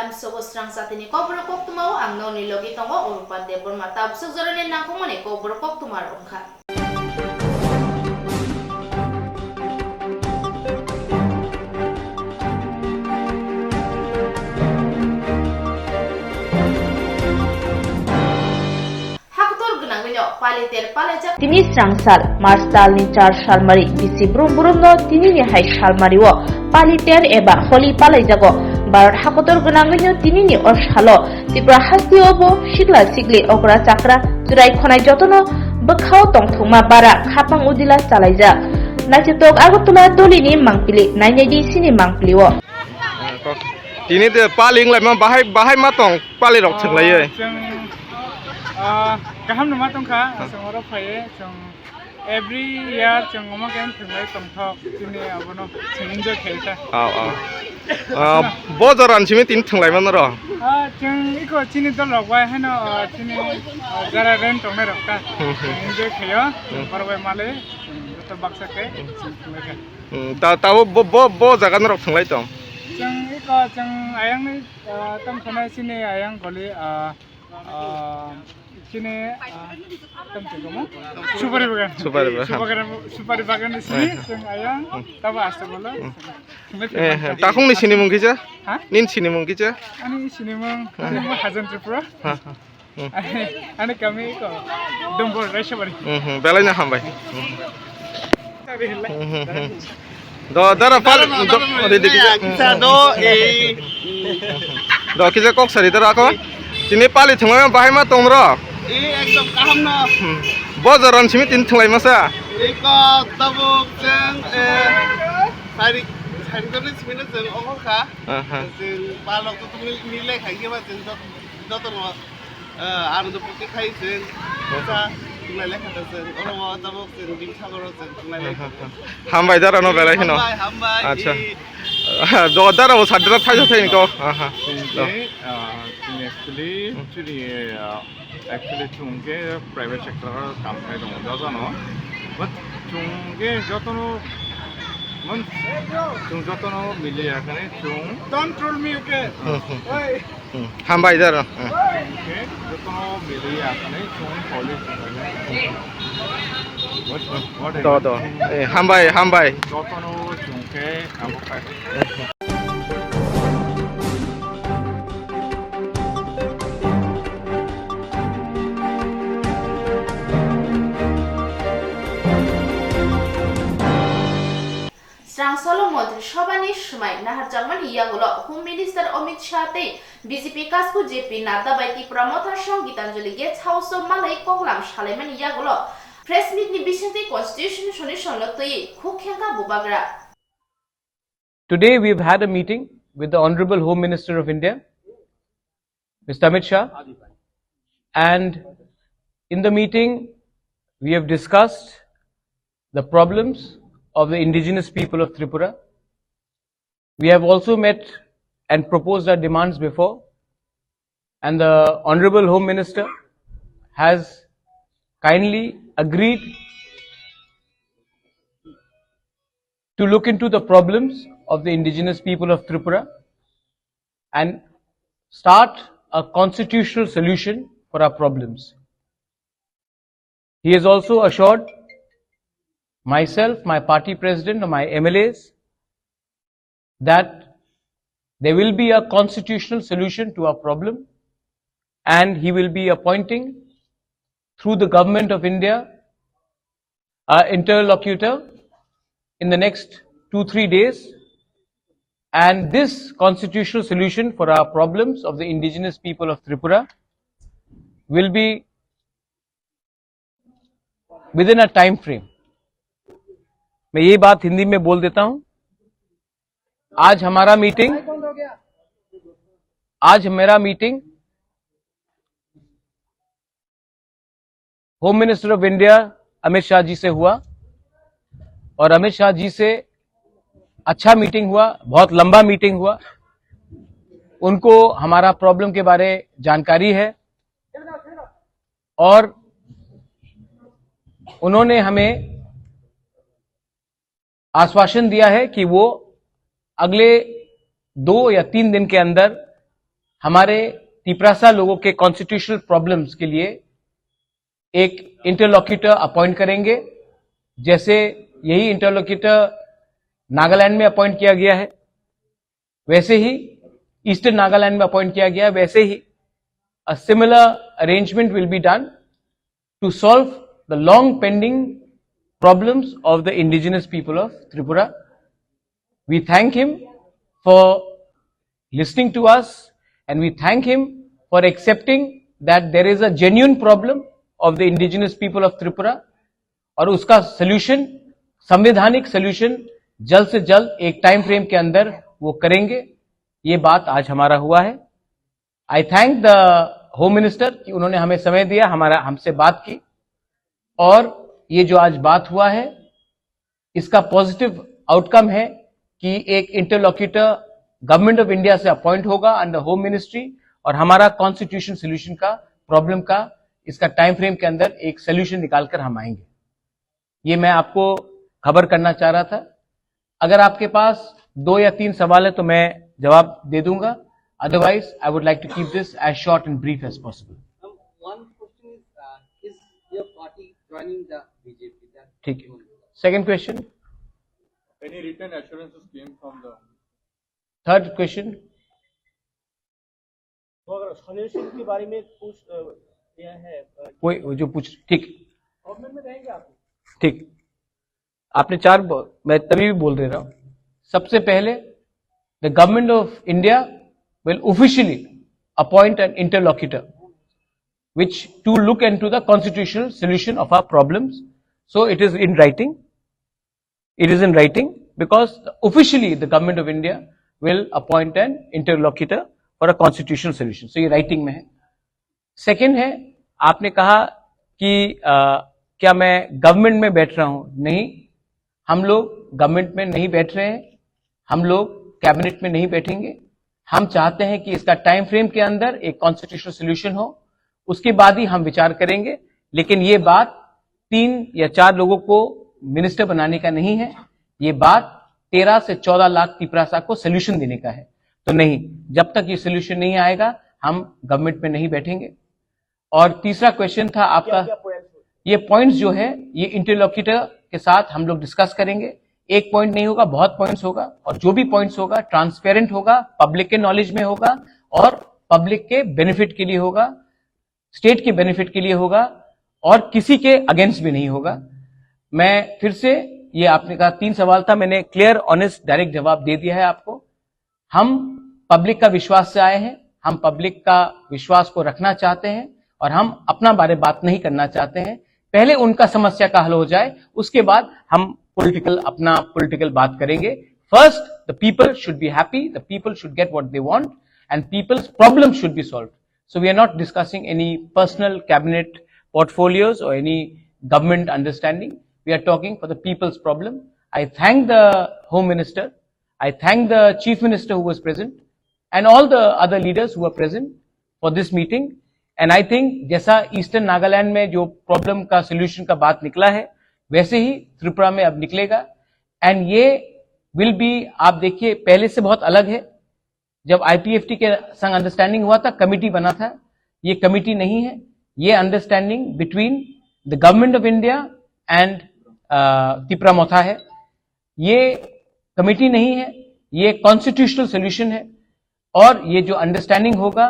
lam sogo strang satini ko brokok tumau ang no ni logi tongo urupan de borma tab sugzorone nangkomone ko brokok tumar ongkha. Tini Strangsal, Marstal ni 4 Salmari, Bisi Brum Brum no Tini ni Hai Salmari wo, Paliter eba Holi Palai jago, Barat Hakotor Gunanganyo Tini ni Orshalo, Tipra Hasti obo, Shigla Sigli Okra Chakra, Jurai Khonai Jotono, Bakhao Tongthuma Bara, Khapang Udila Salaija, Nachitok Agotula Dolini Mangpili, Nainedi Sini Mangpili wo. Tini de paling lai ma bahai matong pali rok thang lai kaham nama tongkha songoro phaye song every year chongoma kan thungai tongthok tini abono enjoy khelta bo joran chimi tin thang lai man ro chung iko chini dol rok wai hano chini jara ren tongne rokta enjoy kheyo parbai male to baksa ke ta bo jagan rok thang lai tong chung iko chung ayang ni tam khana chini ayang goli sini tempat supari bagan di sini ayang tawa asta bola takung ni sini mungkin je nin sini mungkin je ani sini mung hajan tripura ani kami ko dombor resha bari belanya hambai do dara pal do kita do kita kok sari dara ko sini pali thungai bahai ma tongro ekdom kaham na bojaran simi tin thungai masa iko tabuk jeng sari dole simi na jeng ongol kha jeng palok to nilai khai ke ba jeng dot no aru do puti khai jeng sa tunai lekha ta jeng oro tabuk jeng dim sagoro jeng tunai lekha hambai dara no belai hino hambai acha do dara o sadra thajo thain ko actually chungge private sector काम khai dong jaja no but chungge jotono mon chung jotono mili akhane chung don't troll me okay oi hambai dara okay jotono mili akhane chung police what do hambai jotono chungge abo khai Strang Solo Mantri Shobani Shumai Nahar Jangman Yagulo, Home Minister Amit Shah te BJP Kasku JP Nada Baiti Promoter Shong Gitanjali Gates House of Malay Koklam Shaleman Yagulo, Press Meet ni Bishante Constitution Shonishon Lotoi, Kukhenka Bubagra. Today we've had a meeting with the Honorable Home Minister of India, Mr. Amit Shah, and in the meeting we have discussed the problems of the indigenous people of Tripura. We have also met and proposed our demands before, and the Honorable Home Minister has kindly agreed to look into the problems of the indigenous people of Tripura and start a constitutional solution for our problems. He has also assured myself, my party president, and my MLAs that there will be a constitutional solution to our problem, and he will be appointing through the government of India an interlocutor in the next 2-3 days, and this constitutional solution for our problems of the indigenous people of Tripura will be within a time frame. मैं ये बात हिंदी में बोल देता हूं। आज हमारा meeting home minister of India Amit Shah ji से हुआ, और अमित शाह जी से अच्छा मीटिंग हुआ, बहुत लंबा मीटिंग हुआ। उनको हमारा प्रॉब्लम के बारे जानकारी है और उन्होंने हमें आश्वासन दिया है कि वो अगले 2 या 3 दिन के अंदर हमारे तिपरासा लोगों के कॉन्स्टिट्यूशनल प्रॉब्लम्स के लिए एक इंटरलॉक्यूटर अपॉइंट करेंगे, जैसे यही इंटरलॉक्यूटर नागालैंड में अपॉइंट किया गया है, वैसे ही ईस्टर्न नागालैंड में अपॉइंट किया गया है, वैसे ही a similar arrangement will be done to solve the long pending problems of the indigenous people of Tripura. We thank him for listening to us, and we thank him for accepting that there is a genuine problem of the indigenous people of Tripura, और उसका solution, संवैधानिक solution जल्द से जल्द एक time frame के अंदर वो करेंगे। ये बात आज हमारा हुआ है। आई थैंक द होम मिनिस्टर कि उन्होंने हमें समय दिया, हमसे बात की, और ये जो आज बात हुआ है इसका पॉजिटिव आउटकम है कि एक इंटरलॉक्यूटर गवर्नमेंट ऑफ इंडिया से अपॉइंट होगा अंडर होम मिनिस्ट्री, और हमारा कॉन्स्टिट्यूशन सोल्यूशन का प्रॉब्लम का इसका टाइम फ्रेम के अंदर एक सोल्यूशन निकालकर हम आएंगे। ये मैं आपको खबर करना चाह रहा था। अगर आपके पास 2 या 3 सवाल है तो मैं जवाब दे दूंगा, otherwise I would like to keep this as short and brief as possible. One question is your party joining the BJP? ठीक है। Second question. Any written assurances came from the Third question. तो अगर solution के बारे में पूछ दिया है कोई जो पूछ, ठीक गवर्नमेंट में रहेंगे आप? ठीक, आपने 4, मैं तभी भी बोल दे रहा हूं। सबसे पहले the government of India will officially appoint an interlocutor which to look into the constitutional solution of our problems. So it is in writing. It is in writing because officially the government of India will appoint an interlocutor for a constitutional solution. So ये writing में है। Second है, आपने कहा कि क्या मैं government में बैठ रहा हूं? नहीं, हम लोग गवर्नमेंट में नहीं बैठ रहे हैं, हम लोग कैबिनेट में नहीं बैठेंगे। हम चाहते हैं कि इसका टाइम फ्रेम के अंदर एक कॉन्स्टिट्यूशनल सोल्यूशन हो, उसके बाद ही हम विचार करेंगे। लेकिन ये बात 3 या 4 लोगों को मिनिस्टर बनाने का नहीं है, ये बात 13 से 14 लाख तिपरासा को सोल्यूशन देने का है। तो नहीं, जब तक ये सोल्यूशन नहीं आएगा हम गवर्नमेंट में नहीं बैठेंगे। और तीसरा क्वेश्चन था आपका, ये पॉइंट्स जो है ये इंटरलॉक्यूटर के साथ हम लोग डिस्कस करेंगे। एक पॉइंट नहीं होगा, बहुत पॉइंट्स होगा, और जो भी पॉइंट्स होगा ट्रांसपेरेंट होगा, पब्लिक के नॉलेज में होगा, और पब्लिक के बेनिफिट के लिए होगा, स्टेट के बेनिफिट के लिए होगा, और किसी के अगेंस्ट भी नहीं होगा। मैं फिर से, ये आपने कहा 3 सवाल था, मैंने क्लियर ऑनेस्ट डायरेक्ट जवाब दे दिया है आपको। हम पब्लिक का विश्वास से आए हैं, हम पब्लिक का विश्वास को रखना चाहते हैं, और हम अपना बारे बात नहीं करना चाहते हैं। पहले उनका समस्या का हल हो जाए, उसके बाद हम अपना पॉलिटिकल बात करेंगे। First the people should be happy, the people should get what they want, and people's problem should be solved. So we are not discussing any personal cabinet portfolios or any government understanding. We are talking for the people's problem. I thank the Home Minister, I thank the Chief Minister who was present, and all the other leaders who were present for this meeting. And I think जैसा eastern Nagaland में जो problem का solution का बात निकला है, वैसे ही त्रिपुरा में अब निकलेगा। एंड ये विल बी, आप देखिए पहले से बहुत अलग है। जब IPFT के संग अंडरस्टैंडिंग हुआ था, कमिटी बना था, ये कमिटी नहीं है, ये understanding between the government of India and Tripura Motha है। ये कमिटी नहीं है, ये कॉन्स्टिट्यूशनल सोल्यूशन है, और ये जो अंडरस्टैंडिंग होगा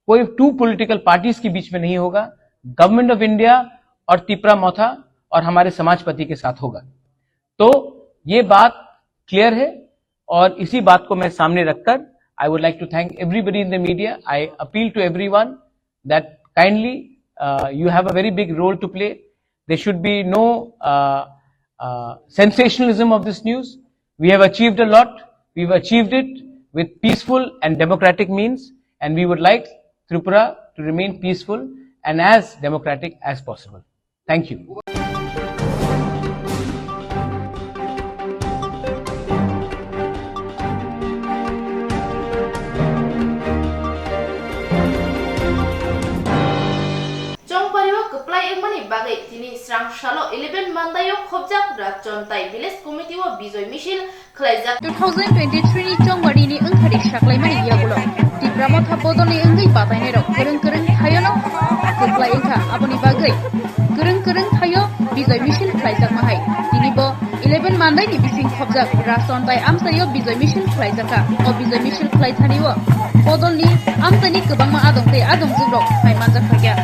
कोई 2 पॉलिटिकल पार्टीज के बीच में नहीं होगा, गवर्नमेंट ऑफ इंडिया और त्रिपुरा मोथा और हमारे समाजपति के साथ होगा। तो ये बात क्लियर है, और इसी बात को मैं सामने रखकर I would like to thank everybody in the media. I appeal to everyone that kindly you have a very big role to play. There should be no sensationalism of this news. We have achieved a lot. We've achieved it with peaceful and democratic means, and we would like Tripura to remain peaceful and as democratic as possible. Thank you. বাগে তিনি স্রাংসালো 11 মান্দায়ো খবজাক রাজচন্তাই village committee ও বিজয় মিছিল খলাইজাক 2023 ni chongwari ni engkhari saklaimani yagulo tibramo thapodoni engai batainai rok kereng thayono keklai engkha aboni bagai kereng thayo bijoy misil khlaijak mahai tinibo 11 mandai ni bising khobjak rajontai amsayo bijoy misil khlaijaka o bijoy misil khlaithaniwo podolni amsani kwbangma adongtei adongjingrok hai manjak khakya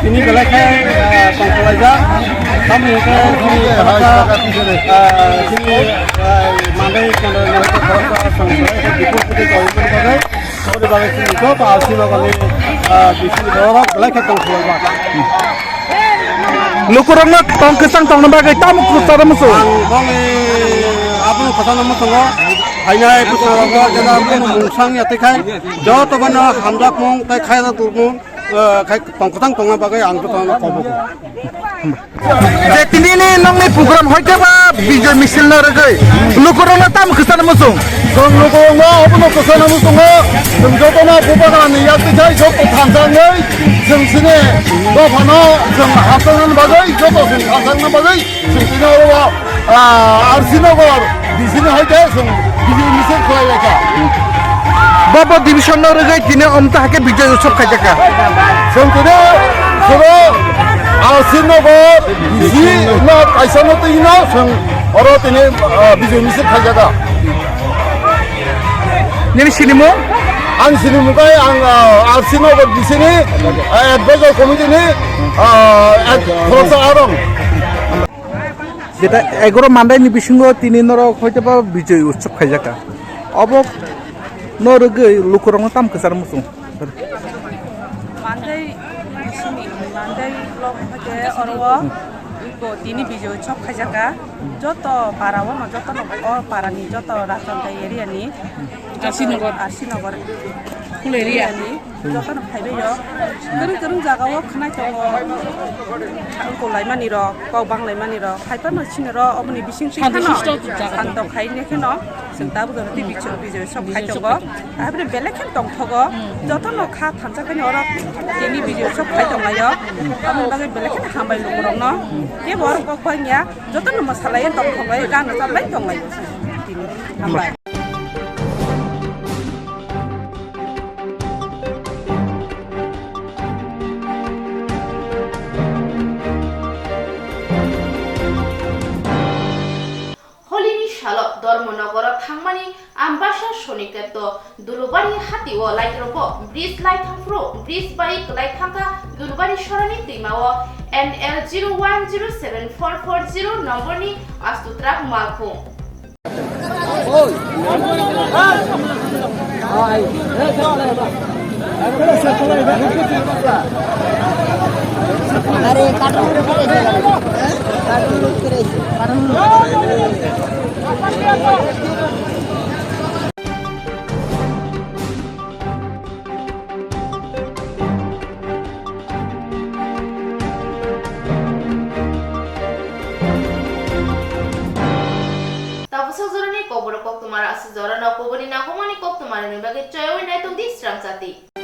ini belakang pangkalaja kami ke sini mandai kalau mereka kalau sampai di putih kalau itu bagai kalau bagai sini itu pasti kami di sini orang belakang pangkalaja lukurangna tong kesang tong bagai tamu kusara musuh kami apa nu kata nama tengah hanya itu sahaja jangan mungsang ya tekai jauh tu mana hamzak mung tekai na turun pangkatang tengah bagai angkut tengah kabuk. Jadi ini nongni program hoite ba bijoy misil na ragai. Lukurangna tamu kesana musuh. Kung lukurangna apa nu kesana musuh jodoh na bukan ni yang tekai jodoh tangsan ni sini doa mana jeng hasangan bagai jodoh sini hasangan bagai sini orang Arsinagar di sini hoite bijoy misil kau leka. Bapa division na ragai tine omta hake bijoy utsav khaijaka. Sentine soro Arsinagar bisi na kaisa na tu ina seng orang tine bijoy misil khaijaka. Nini sinimo? Ang sinimukai ang Arsinagar di sini advisor committee ni terasa arong. যেটা 11 মান্দাই নি বিসঙ্গ তিনি নরক হইতে বা বিজয় উৎসব খাইজাকা অবক নরগৈ লুকুরং তাম Kesar মুসুং Mandai block হইতে অরও তিনি বিজয় উৎসব খাইজাকা যত পারাও ন যত ন পারানি যত রাজনতাই এরিয়ানি আরসিনগর ফুল এরিয়ানি যত ন ফাইবেয় গরং জাগাও খানাই তো को लाइमानि र पावबां लाइमानि र खायफा नसिन र अबनि बिसिं शान्त खाइने खेन जों दाबो गति बिजय सब खाइ दङ आबे बेलेखेन दं थग जत न खा थानसाखनि अर देनि बिजय सब खाइ दङायो आबे बागे बेलेखेन हामबाय लुरं न के बर गखनिया जत न मसालाय दं थगय गान जाबाय दङाय हामबाय धर्मनगर थांमानि आम्बासा सनिकेत दुलुबारि हातिओ लाइट्रब ब्रिज लाइथांफ्रो ब्रिज बाइक लाइथांगा दुलुबारि सरनि दैमाओ NL 0107440 नम्बरनि आस्तुत्राक मालखौ अरे काटून Tapos sa zona ni Kobro kok tumara sa zona na Kobro ni na kumani kok tumara ni bagay chayo inay tong di strang sati.